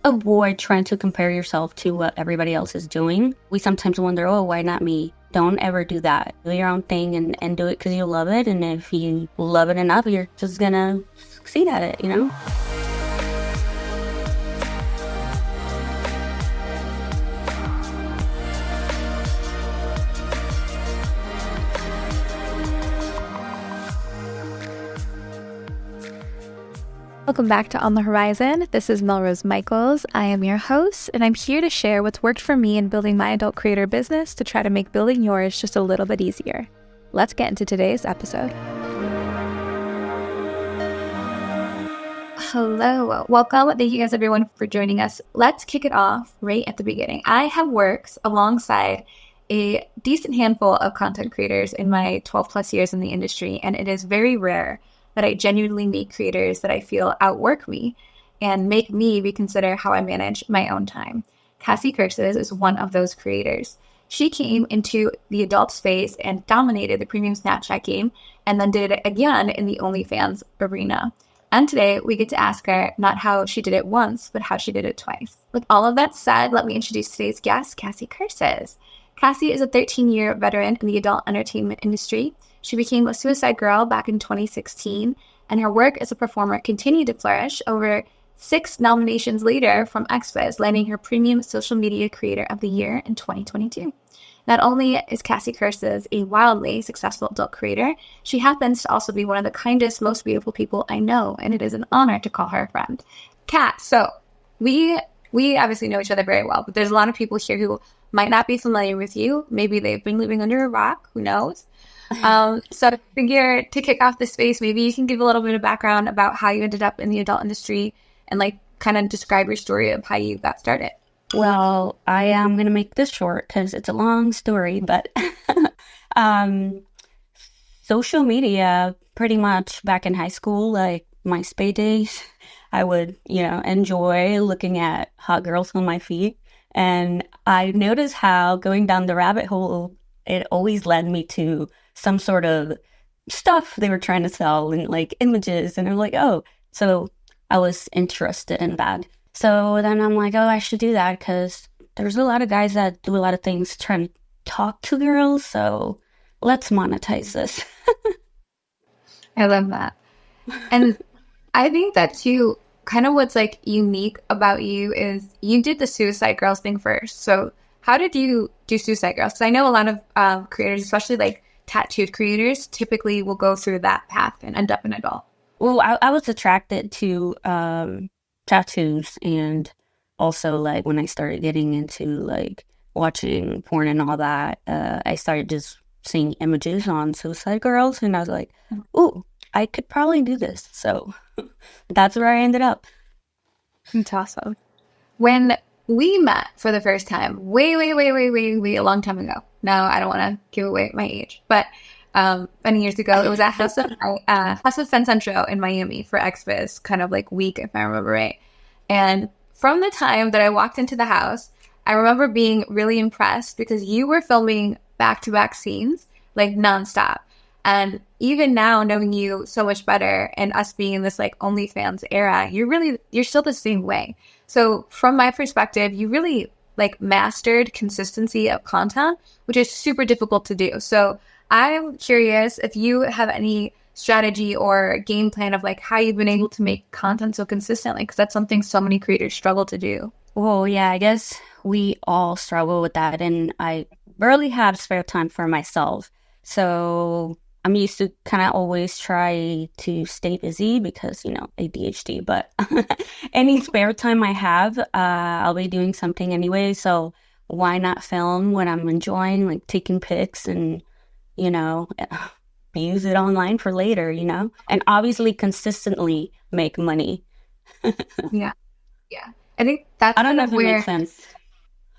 avoid trying to compare yourself to what everybody else is doing. We sometimes wonder, oh, why not me? Don't ever do that. Do your own thing and do it because you love it. And if you love it enough, you're just gonna succeed at it, you know? Welcome back to On the Horizon. This is Melrose Michaels. I am your host, and I'm here to share what's worked for me in building my adult creator business to try to make building yours just a little bit easier. Let's get into today's episode. Hello, welcome. Thank you guys everyone for joining us. Let's kick it off right at the beginning. I have worked alongside a decent handful of content creators in my 12 plus years in the industry, and it is very rare that I genuinely meet creators that I feel outwork me and make me reconsider how I manage my own time. Cassie Curses is one of those creators. She came into the adult space and dominated the premium Snapchat game and then did it again in the OnlyFans arena. And today we get to ask her not how she did it once, but how she did it twice. With all of that said, let me introduce today's guest, Cassie Curses. Cassie is a 13-year veteran in the adult entertainment industry. She became a Suicide Girl back in 2016, and her work as a performer continued to flourish over 6 nominations later from XFIZ, landing her Premium Social Media Creator of the Year in 2022. Not only is Cassie Curses a wildly successful adult creator, she happens to also be one of the kindest, most beautiful people I know, and it is an honor to call her a friend. Kat, so we obviously know each other very well, but there's a lot of people here who might not be familiar with you. Maybe they've been living under a rock, who knows? So I figure to kick off the space, maybe you can give a little bit of background about how you ended up in the adult industry and like kind of describe your story of how you got started. Well, I am going to make this short because it's a long story, but social media, pretty much back in high school, like MySpace days, I would, enjoy looking at hot girls on my feed. And I noticed how going down the rabbit hole, it always led me to some sort of stuff they were trying to sell and like images. And I'm like, oh, so I was interested in that. So then I'm like, oh, I should do that because there's a lot of guys that do a lot of things trying to talk to girls. So let's monetize this. I love that. And I think that too, kind of what's like unique about you is you did the Suicide Girls thing first. So how did you do Suicide Girls? Because I know a lot of creators, especially like tattooed creators, typically will go through that path and end up an adult. Well, I was attracted to tattoos, and also like when I started getting into like watching porn and all that, I started just seeing images on Suicide Girls, and I was like, ooh, I could probably do this. So that's where I ended up. That's awesome. When we met for the first time, way a long time ago. Now, I don't want to give away my age, but many years ago, it was at House of Fan Centro in Miami for XFIZ, kind of like week, if I remember right. And from the time that I walked into the house, I remember being really impressed because you were filming back-to-back scenes, like nonstop. And even now, knowing you so much better and us being in this like OnlyFans era, you're still the same way. So from my perspective, you really like mastered consistency of content, which is super difficult to do. So I'm curious if you have any strategy or game plan of like how you've been able to make content so consistently, because that's something so many creators struggle to do. Well, yeah, I guess we all struggle with that, and I barely have spare time for myself. So I'm used to kind of always try to stay busy because, ADHD, but any spare time I have, I'll be doing something anyway. So why not film when I'm enjoying, like taking pics and, use it online for later, and obviously consistently make money. Yeah. I think that's I don't know if it makes sense.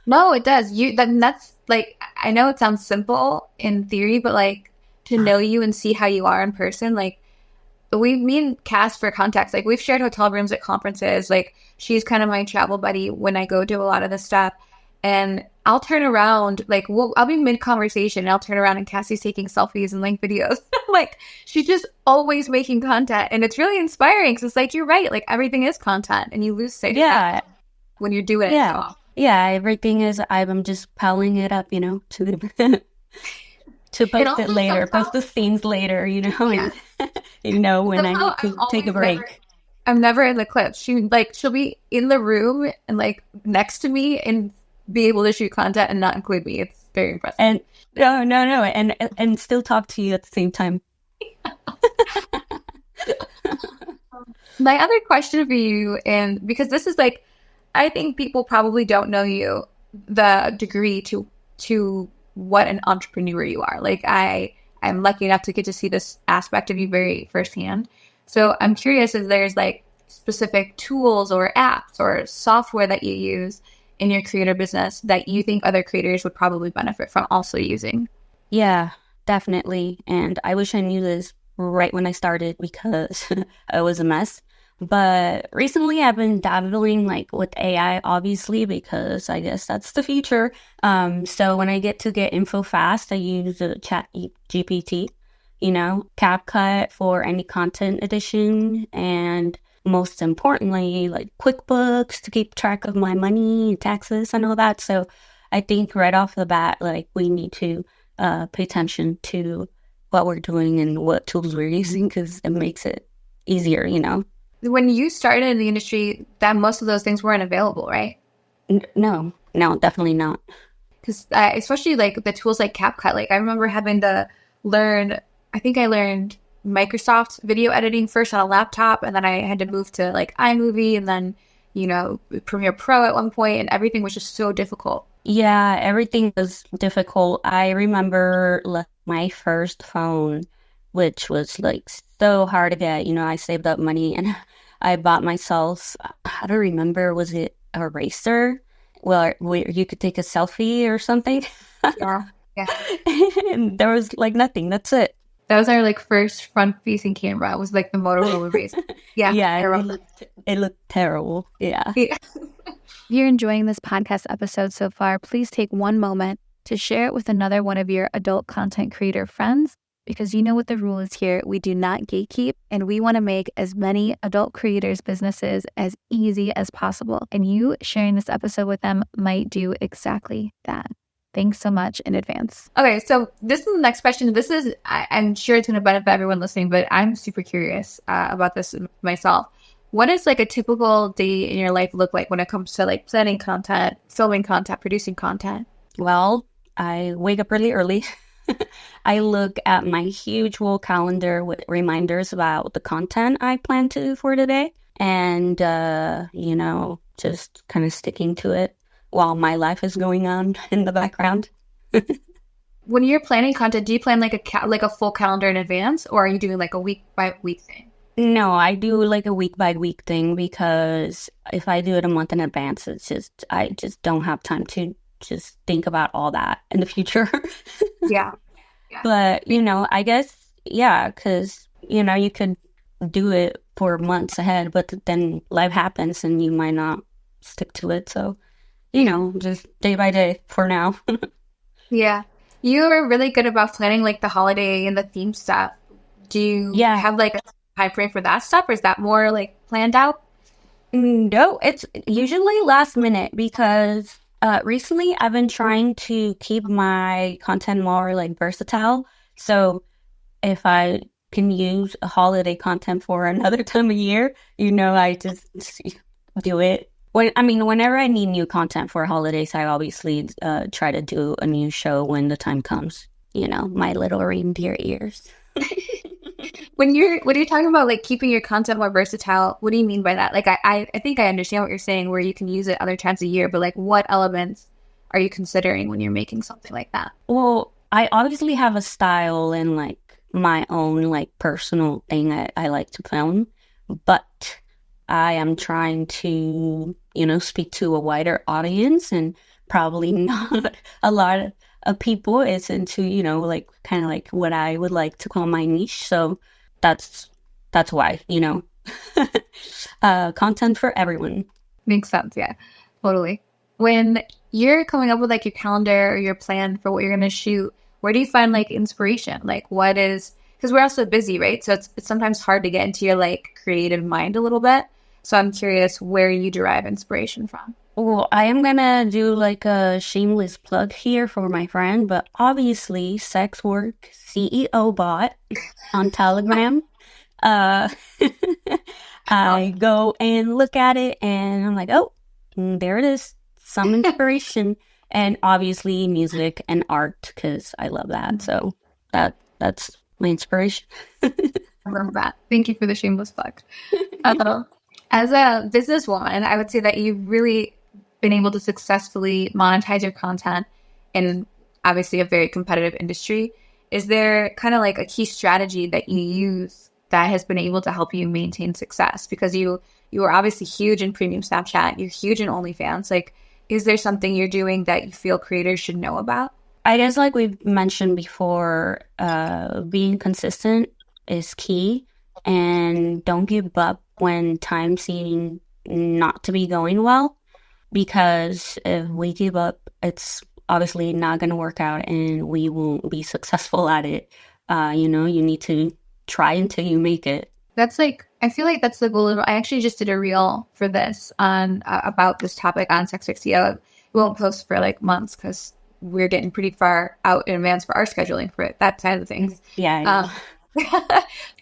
No, it does. That's like, I know it sounds simple in theory, but like to know you and see how you are in person, like me and Cass, for context, like we've shared hotel rooms at conferences. Like she's kind of my travel buddy when I go do a lot of this stuff. And I'll turn around, like, I'll be mid-conversation, and I'll turn around, and Cassie's taking selfies and, like, videos. Like, she's just always making content, and it's really inspiring, because it's like, you're right, like, everything is content, and you lose sight of that. when you're doing it. Yeah. Yeah, everything is, I'm just piling it up, to to It post it also later, somehow, post the scenes later, yeah. and when I Somehow need to take a break. I'm never in the clip. She'll be in the room and like next to me and be able to shoot content and not include me. It's very impressive. And no, and still talk to you at the same time. My other question for you, and because this is like, I think people probably don't know you, the degree to what an entrepreneur you are. Like I'm lucky enough to get to see this aspect of you very firsthand. So I'm curious if there's like specific tools or apps or software that you use in your creator business that you think other creators would probably benefit from also using. Yeah, definitely. And I wish I knew this right when I started because I was a mess. But recently I've been dabbling like with AI, obviously, because I guess that's the future. So when I get info fast, I use the chat GPT, CapCut for any content edition, and most importantly, like QuickBooks to keep track of my money, taxes, and all that. So I think right off the bat, like we need to pay attention to what we're doing and what tools we're using because it makes it easier, When you started in the industry, that most of those things weren't available, right? No, definitely not. Because especially like the tools like CapCut, like I remember having to learn, I think I learned Microsoft video editing first on a laptop, and then I had to move to like iMovie and then, Premiere Pro at one point, and everything was just so difficult. Yeah, everything was difficult. I remember my first phone, which was like so hard to get. I saved up money and I bought myself, I don't remember, was it a racer? Well, where you could take a selfie or something. Yeah. And there was like nothing. That's it. That was our like first front-facing camera. It was like the Motorola Razr. Yeah. Yeah, it looked terrible. Yeah. If you're enjoying this podcast episode so far, please take one moment to share it with another one of your adult content creator friends, because you know what the rule is here. We do not gatekeep, and we want to make as many adult creators' businesses as easy as possible. And you sharing this episode with them might do exactly that. Thanks so much in advance. Okay, so this is the next question. I'm sure it's going to benefit everyone listening, but I'm super curious about this myself. What does like a typical day in your life look like when it comes to like planning content, filming content, producing content? Well, I wake up really early. I look at my huge wall calendar with reminders about the content I plan to for today and, just kind of sticking to it while my life is going on in the background. When you're planning content, do you plan like a full calendar in advance, or are you doing like a week by week thing? No, I do like a week by week thing because if I do it a month in advance, I just don't have time to just think about all that in the future. Yeah. But, I guess, yeah, because, you could do it for months ahead, but then life happens and you might not stick to it. So, just day by day for now. Yeah. You are really good about planning like the holiday and the theme stuff. Do you have like a time frame for that stuff, or is that more like planned out? No, it's usually last minute because recently I've been trying to keep my content more like versatile. So if I can use a holiday content for another time of year, I just do it. Whenever I need new content for holidays, I obviously try to do a new show when the time comes. My little reindeer ears. When you're talking about like keeping your content more versatile, what do you mean by that? Like I think I understand what you're saying, where you can use it other times a year, but like what elements are you considering when you're making something like that? Well, I obviously have a style and like my own like personal thing that I like to film, but I am trying to, speak to a wider audience, and probably not a lot of people is into, like kind of like what I would like to call my niche. So that's why, content for everyone. Makes sense. Yeah, totally. When you're coming up with like your calendar or your plan for what you're going to shoot, where do you find like inspiration? Like because we're also busy, right? So it's sometimes hard to get into your like creative mind a little bit. So I'm curious where you derive inspiration from. Well, I am gonna do like a shameless plug here for my friend, but obviously, Sex Work CEO bot on Telegram. Uh, I go and look at it, and I'm like, oh, there it is, some inspiration, and obviously music and art because I love that. So that's my inspiration. I love that. Thank you for the shameless plug. Uh, as a businesswoman, I would say that you've really been able to successfully monetize your content in obviously a very competitive industry. Is there kind of like a key strategy that you use that has been able to help you maintain success? Because you are obviously huge in premium Snapchat, you're huge in OnlyFans. Like, is there something you're doing that you feel creators should know about? I guess, like we've mentioned before, being consistent is key, and don't give up when times seem not to be going well, because if we give up, it's obviously not going to work out and we won't be successful at it. You need to try until you make it. That's like, I feel like that's the goal of, I actually just did a reel for this on about this topic on SWCEO. We won't post for like months because we're getting pretty far out in advance for our scheduling for that side of things. Yeah, I know.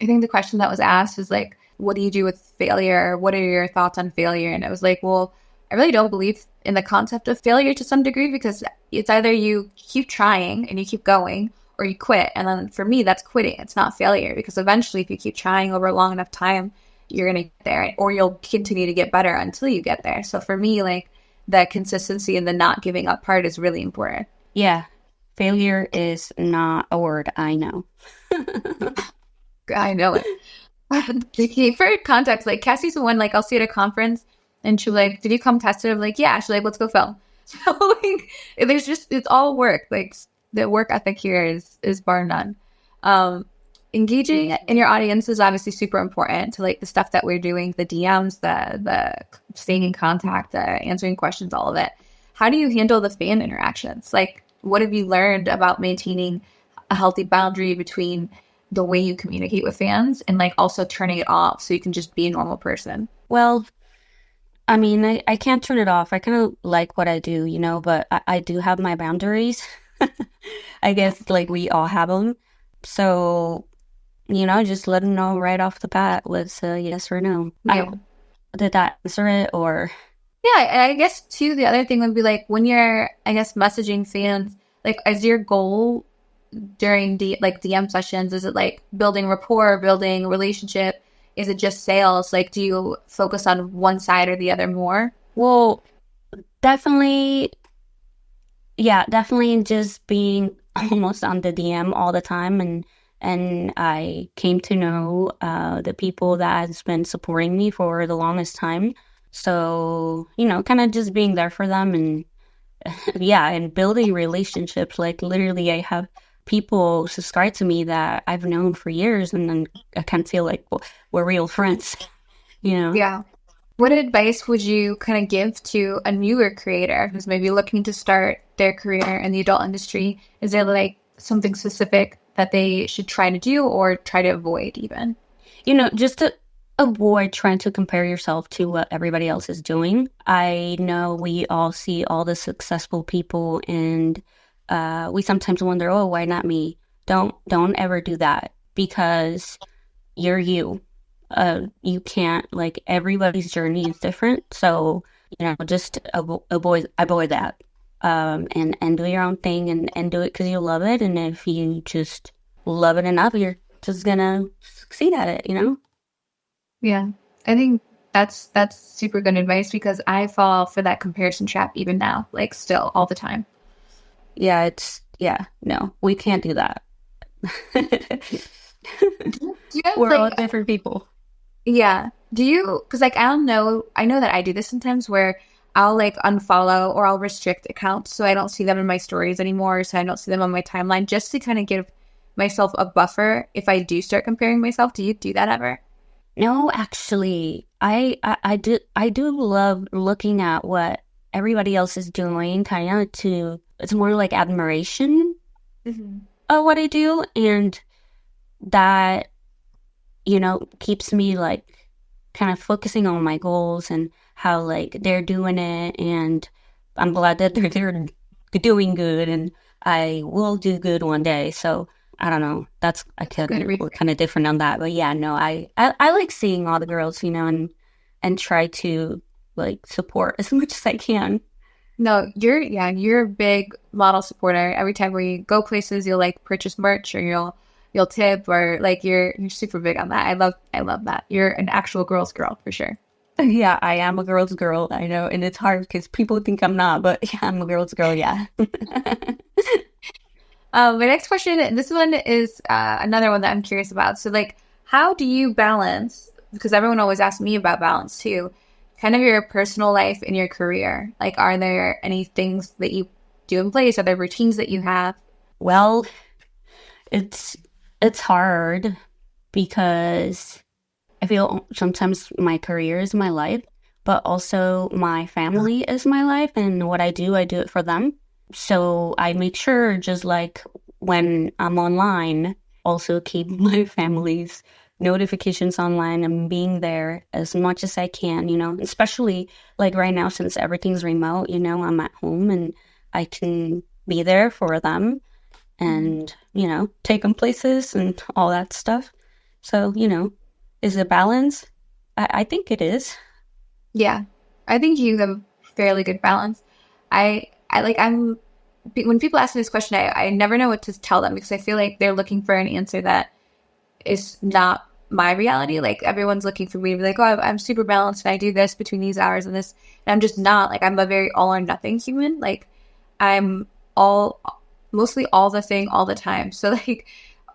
I think the question that was asked was like, what do you do with failure? What are your thoughts on failure? And I was like, well, I really don't believe in the concept of failure to some degree, because it's either you keep trying and you keep going, or you quit. And then for me, that's quitting. It's not failure, because eventually if you keep trying over a long enough time, you're going to get there, or you'll continue to get better until you get there. So for me, like, the consistency and the not giving up part is really important. Yeah, failure is not a word I know. I know it. For context, like, Cassie's the one, like, I'll see at a conference and she'll like, did you come test it? I'm like, yeah. She's like, let's go film. So like, it's all work. Like, the work ethic here is bar none. Engaging in your audience is obviously super important to like the stuff that we're doing, the DMs, the staying in contact, the answering questions, all of it. How do you handle the fan interactions? Like, what have you learned about maintaining a healthy boundary between the way you communicate with fans and like also turning it off so you can just be a normal person? Well, I mean, I can't turn it off. I kind of like what I do, but I do have my boundaries. I guess like we all have them. So, just let them know right off the bat with a yes or no. Yeah. Did that answer it or? Yeah, I guess too, the other thing would be like when you're, I guess, messaging fans, like, is your goal during DM sessions, is it like building rapport, building a relationship? Is it just sales? Like, do you focus on one side or the other more? Well, definitely, yeah, definitely just being almost on the DM all the time, and I came to know the people that has been supporting me for the longest time. So, kind of just being there for them, and yeah, and building relationships. Like, literally, I have people subscribe to me that I've known for years, and then I kind of feel like, well, we're real friends. Yeah. What advice would you kind of give to a newer creator who's maybe looking to start their career in the adult industry? Is there like something specific that they should try to do or try to avoid even? Just to avoid trying to compare yourself to what everybody else is doing. I know we all see all the successful people, and we sometimes wonder, oh, why not me? Don't ever do that, because you're you. You can't, like, everybody's journey is different. So, just avoid that. And do your own thing, and do it because you love it. And if you just love it enough, you're just gonna succeed at it. Yeah, I think that's super good advice, because I fall for that comparison trap even now, like, still all the time. Yeah, no, we can't do that. Do you have, We're all like, different people. yeah. Do you, because like, I know that I do this sometimes where I'll like unfollow or I'll restrict accounts so I don't see them in my stories anymore, so I don't see them on my timeline, just to kind of give myself a buffer if I do start comparing myself. Do you do that ever? No, actually, I do love looking at what everybody else is doing, kind of it's more like admiration Mm-hmm. of what I do, and that, keeps me like kind of focusing on my goals, and how like they're doing it, and I'm glad that they're doing good, and I will do good one day. So I don't know. That's I Good could we're reframe. kind of different on that, but yeah, no, I like seeing all the girls, and try to like support as much as I can. No, you're a big model supporter. Every time we go places, you'll like purchase merch or you'll tip or like you're super big on that. I love that. You're an actual girl's girl for sure. Yeah, I am a girl's girl. I know, and it's hard because people think I'm not, but yeah, I'm a girl's girl. Yeah. My next question, this one is another one that I'm curious about. So, like, how do you balance? Because everyone always asks me about balance too. Kind of your personal life and your career. Like, are there any things that you do in place? Are there routines that you have? Well, it's it's hard because I feel sometimes my career is my life, but also my family is my life, and what I do it for them. So I make sure, just like when I'm online, also keep my family's notifications online and being there as much as I can, especially like right now since everything's remote, I'm at home and I can be there for them and, take them places and all that stuff. So, is it balance? I think it is. Yeah, I think you have a fairly good balance. I like I'm when people ask me this question, I never know what to tell them because I feel like they're looking for an answer that is not my reality. Like everyone's looking for me to be like, oh, I'm super balanced and I do this between these hours and this. And I'm just not. Like I'm a very all or nothing human. Like I'm all mostly all the thing all the time. So like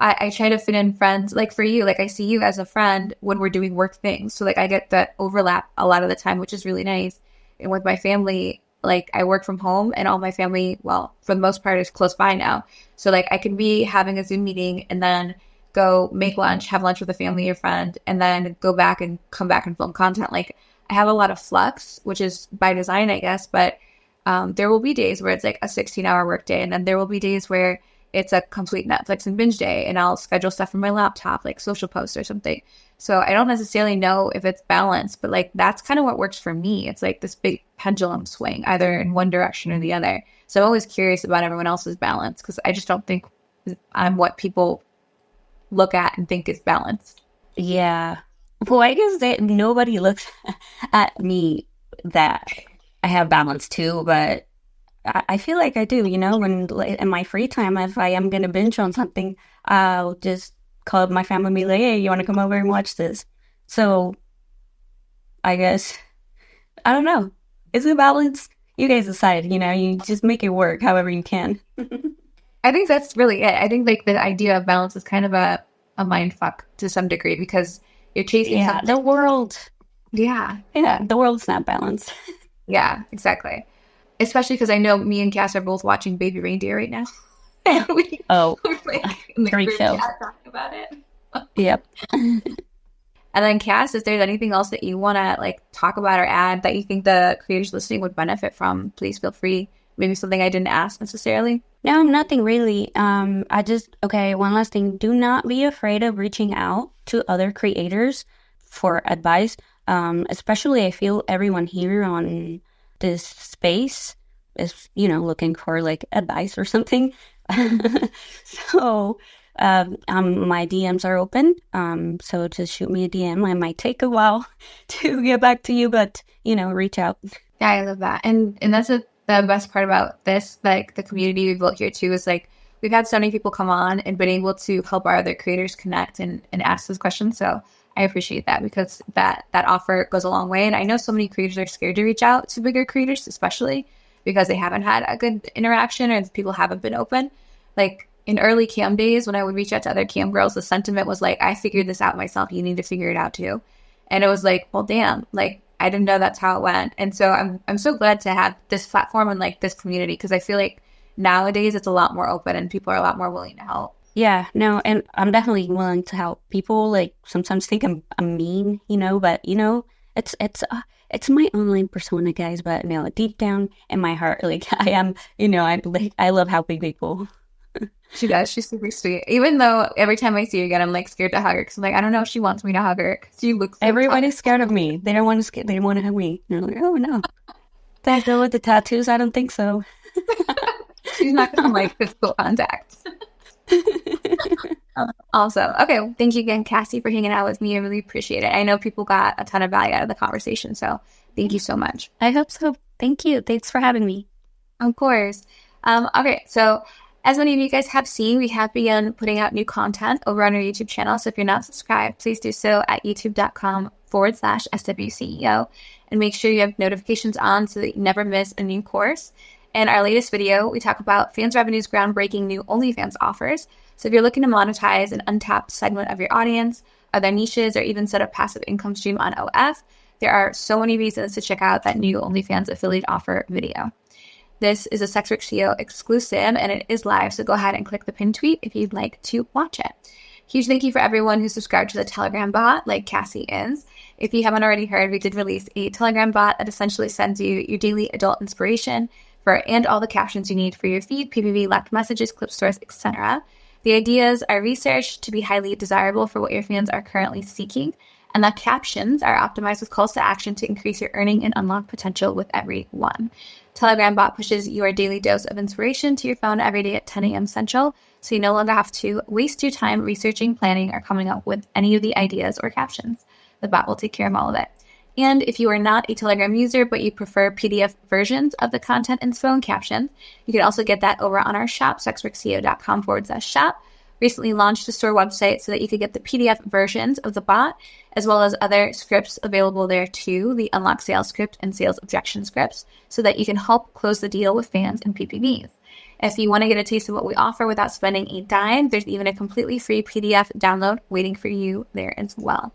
I try to fit in friends. Like for you, like I see you as a friend when we're doing work things. So like I get that overlap a lot of the time, which is really nice. And with my family, like I work from home and all my family, well, for the most part is close by now. So like I can be having a Zoom meeting and then go make lunch, have lunch with a family or friend, and then go back and come back and film content. Like I have a lot of flux, which is by design, I guess, but there will be days where it's like a 16-hour work day, and then there will be days where it's a complete Netflix and binge day, and I'll schedule stuff from my laptop, like social posts or something. So I don't necessarily know if it's balanced, but like that's kind of what works for me. It's like this big pendulum swing, either in one direction or the other. So I'm always curious about everyone else's balance because I just don't think I'm what people look at and think is balanced. Yeah. Well, I guess that nobody looks at me that I have balance too, but I feel like I do, when like, in my free time, if I am going to binge on something, I'll just call up my family and be like, hey, you want to come over and watch this? So I guess, I don't know. Is it balance? You guys decide, you just make it work however you can. I think that's really it. I think like the idea of balance is kind of a mind fuck to some degree because you're chasing Yeah, something. Yeah. the world's not balanced. Yeah, exactly. Especially because I know me and Cass are both watching Baby Reindeer right now. Oh, We're like in the great group show. chat talking about it. Yep. And then Cass, if there's anything else that you want to like talk about or add that you think the creators listening would benefit from, please feel free. Maybe something I didn't ask necessarily. No, nothing really. Okay, one last thing. Do not be afraid of reaching out to other creators for advice. Especially I feel everyone here on this space is, looking for like advice or something. So, my DMs are open. So just shoot me a DM. I might take a while to get back to you, but, reach out. Yeah, I love that. And that's the best part about this, like the community we built here too, is like we've had so many people come on and been able to help our other creators connect and ask those questions. So I appreciate that because that offer goes a long way. And I know so many creators are scared to reach out to bigger creators, especially because they haven't had a good interaction or people haven't been open. Like in early cam days, when I would reach out to other cam girls, the sentiment was like, I figured this out myself. You need to figure it out too. And it was like, well, damn, like I didn't know that's how it went. And so I'm so glad to have this platform and like this community because I feel like nowadays it's a lot more open and people are a lot more willing to help. Yeah, no, and I'm definitely willing to help. People like sometimes think I'm mean, but it's my online persona, guys. But no, deep down in my heart, like I am, I love helping people. She does. She's super sweet. Even though every time I see her again, I'm like scared to hug her because I'm like, I don't know if she wants me to hug her because she looks so Everybody's scared of me. They don't want to. They don't want to hug me. They're like, oh no. That girl with the tattoos? I don't think so. She's not going to like physical contact. Awesome. Okay. Thank you again, Cassie, for hanging out with me. I really appreciate it. I know people got a ton of value out of the conversation. So thank you so much. I hope so. Thank you. Thanks for having me. Of course. Okay. So as many of you guys have seen, we have begun putting out new content over on our YouTube channel. So if you're not subscribed, please do so at youtube.com/SWCEO and make sure you have notifications on so that you never miss a new course. In our latest video, we talk about Fans Revenue's groundbreaking new OnlyFans offers. So if you're looking to monetize an untapped segment of your audience, other niches, or even set up passive income stream on OF, there are so many reasons to check out that new OnlyFans affiliate offer video. This is a SWCEO exclusive and it is live, so go ahead and click the pinned tweet if you'd like to watch it. Huge thank you for everyone who subscribed to the Telegram bot like Cassie is. If you haven't already heard, we did release a Telegram bot that essentially sends you your daily adult inspiration and all the captions you need for your feed, PPV, left messages, clip stores, etc. The ideas are researched to be highly desirable for what your fans are currently seeking, and the captions are optimized with calls to action to increase your earning and unlock potential with every one. Telegram bot pushes your daily dose of inspiration to your phone every day at 10 a.m. Central, so you no longer have to waste your time researching, planning, or coming up with any of the ideas or captions. The bot will take care of all of it. And if you are not a Telegram user, but you prefer PDF versions of the content and phone captions, you can also get that over on our shop, SWCEO.com/shop. Recently launched a store website so that you could get the PDF versions of the bot, as well as other scripts available there too, the Unlock Sales script and Sales Objection scripts, so that you can help close the deal with fans and PPVs. If you want to get a taste of what we offer without spending a dime, there's even a completely free PDF download waiting for you there as well.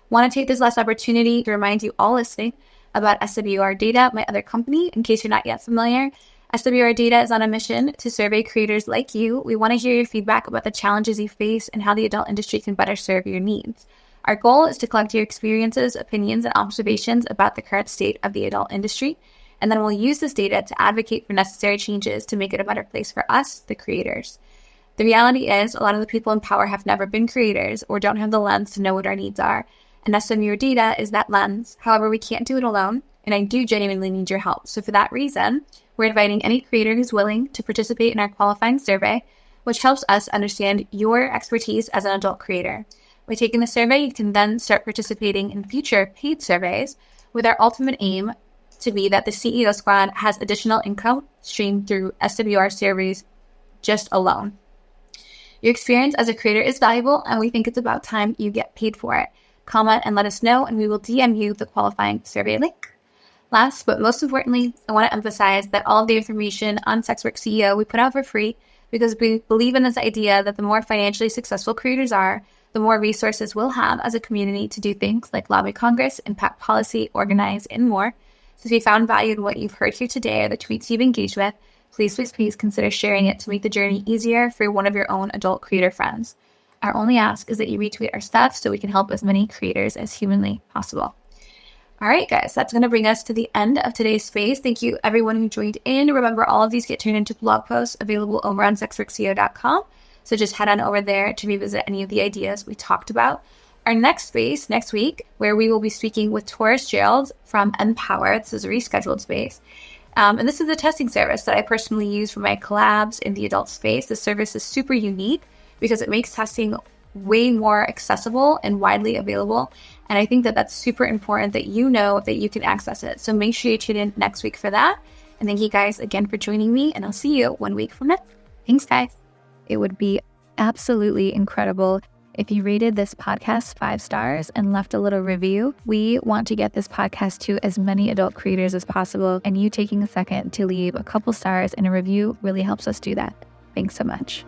Want to take this last opportunity to remind you all listening about SWR Data, my other company, in case you're not yet familiar. SWR Data is on a mission to survey creators like you. We want to hear your feedback about the challenges you face and how the adult industry can better serve your needs. Our goal is to collect your experiences, opinions, and observations about the current state of the adult industry, and then we'll use this data to advocate for necessary changes to make it a better place for us, the creators. The reality is, a lot of the people in power have never been creators or don't have the lens to know what our needs are, and SWR Data is that lens. However, we can't do it alone, and I do genuinely need your help. So for that reason, we're inviting any creator who's willing to participate in our qualifying survey, which helps us understand your expertise as an adult creator. By taking the survey, you can then start participating in future paid surveys with our ultimate aim to be that the CEO squad has additional income streamed through SWR surveys just alone. Your experience as a creator is valuable, and we think it's about time you get paid for it. Comment and let us know, and we will DM you the qualifying survey link. Last, but most importantly, I want to emphasize that all of the information on SWCEO we put out for free because we believe in this idea that the more financially successful creators are, the more resources we'll have as a community to do things like lobby Congress, impact policy, organize, and more. So if you found value in what you've heard here today or the tweets you've engaged with, please consider sharing it to make the journey easier for one of your own adult creator friends. Our only ask is that you retweet our stuff so we can help as many creators as humanly possible. All right, guys, that's going to bring us to the end of today's space. Thank you, everyone who joined in. Remember, all of these get turned into blog posts available over on SWCEO.com. So just head on over there to revisit any of the ideas we talked about. Our next space next week, where we will be speaking with Taurus Gerald from Empower. This is a rescheduled space. And this is a testing service that I personally use for my collabs in the adult space. This service is super unique because it makes testing way more accessible and widely available. And I think that that's super important that you know that you can access it. So make sure you tune in next week for that. And thank you guys again for joining me. And I'll see you 1 week from now. Thanks, guys. It would be absolutely incredible if you rated this podcast 5 stars and left a little review. We want to get this podcast to as many adult creators as possible. And you taking a second to leave a couple stars and a review really helps us do that. Thanks so much.